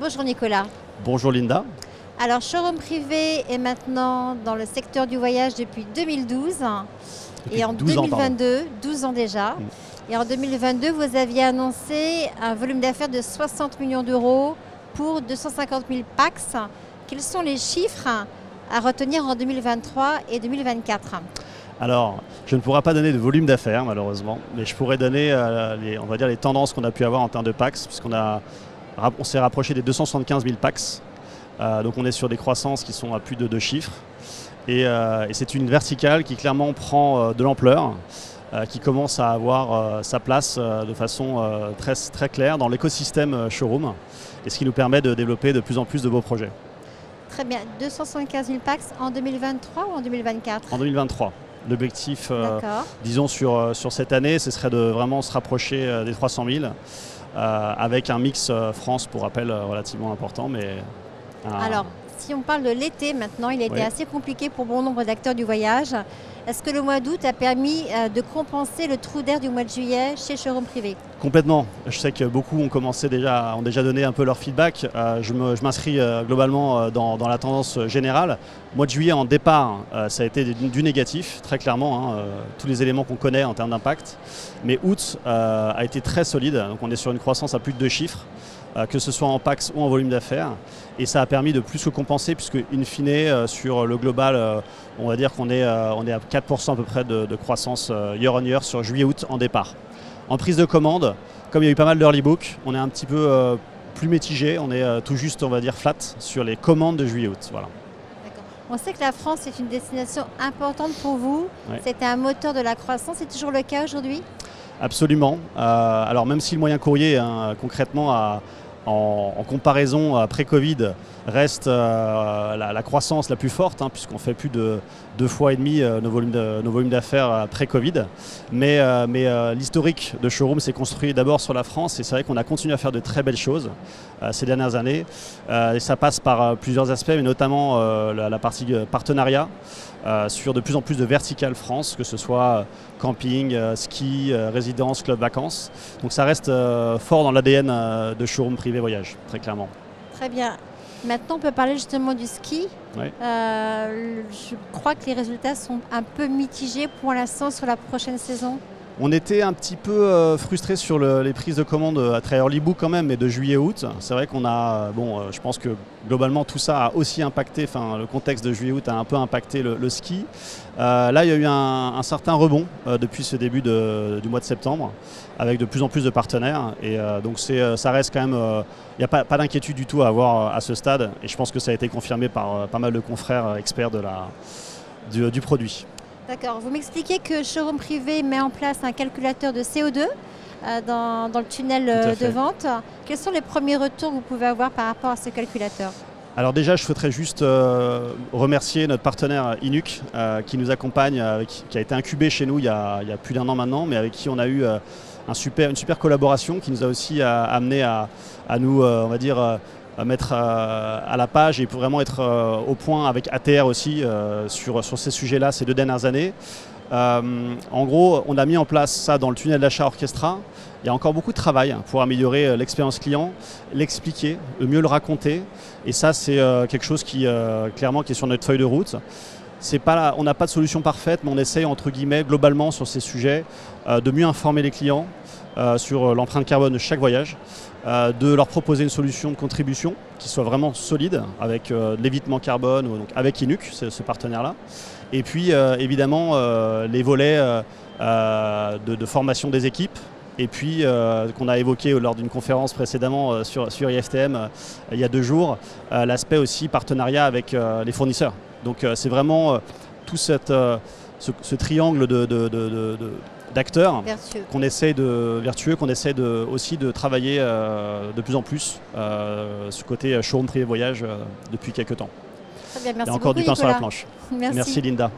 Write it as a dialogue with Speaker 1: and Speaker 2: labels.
Speaker 1: Bonjour Nicolas.
Speaker 2: Bonjour Linda.
Speaker 1: Alors Showroom Privé est maintenant dans le secteur du voyage depuis 2012 et en 2022, 12 ans déjà. Et en 2022, vous aviez annoncé un volume d'affaires de 60 millions d'euros pour 250 000 PAX. Quels sont les chiffres à retenir en 2023 et 2024?
Speaker 2: Alors, je ne pourrai pas donner de volume d'affaires malheureusement, mais je pourrais donner on va dire les tendances qu'on a pu avoir en termes de PAX, puisqu'on s'est rapproché des 275 000 PAX. Donc on est sur des croissances qui sont à plus de 2 chiffres. Et c'est une verticale qui clairement prend de l'ampleur, qui commence à avoir sa place de façon très claire dans l'écosystème showroom, et ce qui nous permet de développer de plus en plus de beaux projets.
Speaker 1: Très bien. 275 000 PAX en 2023 ou en 2024?
Speaker 2: En 2023. L'objectif, disons, sur cette année, ce serait de vraiment se rapprocher des 300 000, avec un mix France, pour rappel, relativement important.
Speaker 1: Alors, si on parle de l'été maintenant, il a été assez compliqué pour bon nombre d'acteurs du voyage. Est-ce que le mois d'août a permis de compenser le trou d'air du mois de juillet chez Showroom Privé?
Speaker 2: Complètement. Je sais que beaucoup ont déjà donné un peu leur feedback. Je m'inscris globalement dans la tendance générale. Mois de juillet en départ, ça a été du négatif, très clairement, tous les éléments qu'on connaît en termes d'impact. Mais août a été très solide, donc on est sur une croissance à plus de 2 chiffres. Que ce soit en PAX ou en volume d'affaires, et ça a permis de plus que compenser, puisque in fine sur le global, on va dire qu'on est à 4% à peu près de croissance year on year sur juillet-août en départ. En prise de commande, comme il y a eu pas mal d'early book, on est un petit peu plus mitigé, on est tout juste, on va dire, flat sur les commandes de juillet-août. Voilà.
Speaker 1: On sait que la France est une destination importante pour vous, c'était un moteur de la croissance, c'est toujours le cas aujourd'hui?
Speaker 2: Absolument. Alors même si le moyen courrier, concrètement, en comparaison pré-Covid, reste la croissance la plus forte, puisqu'on fait plus de 2,5 fois nos volumes d'affaires pré-Covid. Mais l'historique de Showroom s'est construit d'abord sur la France, et c'est vrai qu'on a continué à faire de très belles choses ces dernières années. Et ça passe par plusieurs aspects, mais notamment la partie partenariat, sur de plus en plus de verticales France, que ce soit camping, ski, résidence, club vacances. Donc ça reste fort dans l'ADN de Showroom Privé Voyage, très clairement.
Speaker 1: Très bien. Maintenant, on peut parler justement du ski. Je crois que les résultats sont un peu mitigés pour l'instant sur la prochaine saison.
Speaker 2: On était un petit peu frustrés sur les prises de commandes à très early book quand même, mais de juillet-août. C'est vrai qu'on a, je pense que globalement tout ça a aussi impacté, le contexte de juillet-août a un peu impacté le ski. Là, il y a eu un certain rebond depuis ce début du mois de septembre, avec de plus en plus de partenaires. Et donc ça reste quand même, il n'y a pas d'inquiétude du tout à avoir à ce stade. Et je pense que ça a été confirmé par pas mal de confrères experts du produit.
Speaker 1: D'accord. Vous m'expliquez que Showroom Privé met en place un calculateur de CO2 dans le tunnel de vente. Quels sont les premiers retours que vous pouvez avoir par rapport à ce calculateur? Alors déjà, je souhaiterais juste remercier notre partenaire Inuc qui nous accompagne, qui a été incubé chez nous il y a plus d'1 an maintenant, mais avec qui on a eu une super collaboration qui nous a aussi amené à nous, on va dire, mettre à la page et pour vraiment être au point avec ATR aussi sur ces sujets-là ces 2 dernières années. En gros, on a mis en place ça dans le tunnel d'achat Orchestra. Il y a encore beaucoup de travail pour améliorer l'expérience client, l'expliquer, mieux le raconter. Et ça, c'est quelque chose qui clairement qui est sur notre feuille de route. On n'a pas de solution parfaite, mais on essaye entre guillemets globalement sur ces sujets de mieux informer les clients sur l'empreinte carbone de chaque voyage, de leur proposer une solution de contribution qui soit vraiment solide avec l'évitement carbone, donc avec Inuc, ce partenaire-là. Et puis évidemment les volets de formation des équipes, et puis qu'on a évoqué lors d'une conférence précédemment sur IFTM il y a 2 jours, l'aspect aussi partenariat avec les fournisseurs. Donc c'est vraiment tout ce triangle d'acteurs qu'on essaie aussi de travailler de plus en plus ce côté Showroom Privé Voyage depuis quelques temps. Très bien, merci.
Speaker 2: Il y a encore
Speaker 1: beaucoup,
Speaker 2: du pain
Speaker 1: Nicolas.
Speaker 2: sur la planche.
Speaker 1: Merci
Speaker 2: Merci Linda.